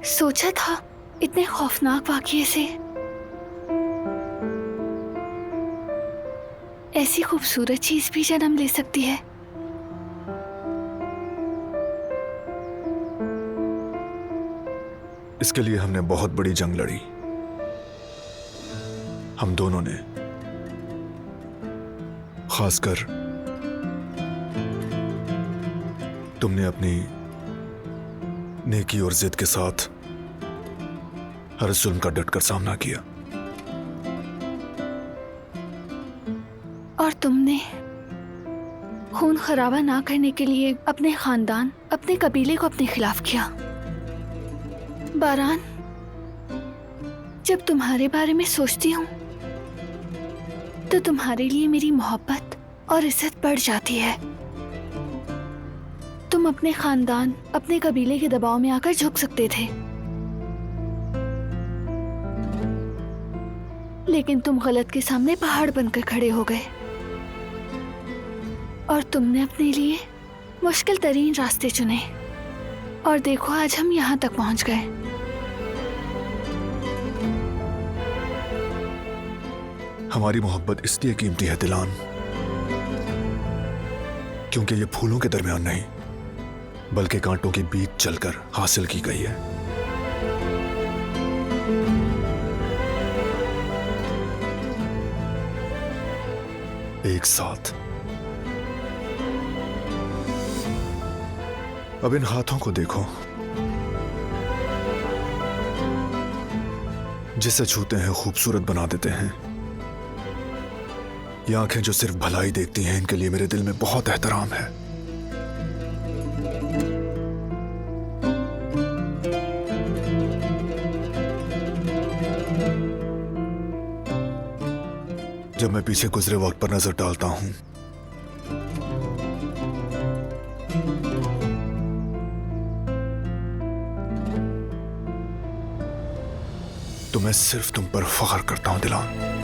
सोचा था इतने खौफनाक वाकये से ऐसी खूबसूरत चीज भी जन्म ले सकती है। इसके लिए हमने बहुत बड़ी जंग लड़ी, हम दोनों ने। खासकर तुमने अपनी नेकी और जिद के साथ हर जुल्म का डटकर सामना किया, और तुमने खून खराबा ना करने के लिए अपने खानदान, अपने कबीले को अपने खिलाफ किया। बारान, जब तुम्हारे बारे में सोचती हूँ तो तुम्हारे लिए मेरी मोहब्बत और इज्जत बढ़ जाती है। तुम अपने खानदान, अपने कबीले के दबाव में आकर झुक सकते थे, लेकिन तुम गलत के सामने पहाड़ बनकर खड़े हो गए और तुमने अपने लिए मुश्किल तरीन रास्ते चुने। और देखो आज हम यहाँ तक पहुँच गए। हमारी मोहब्बत इसलिए कीमती है दिलान, क्योंकि ये फूलों के दरमियान नहीं बल्कि कांटों के बीच चलकर हासिल की गई है। एक साथ। अब इन हाथों को देखो, जिसे छूते हैं खूबसूरत बना देते हैं। ये आंखें जो सिर्फ भलाई देखती हैं, इनके लिए मेरे दिल में बहुत एहतराम है। जब मैं पीछे गुजरे वक्त पर नजर डालता हूं तो मैं सिर्फ तुम पर फख्र करता हूं दिलान।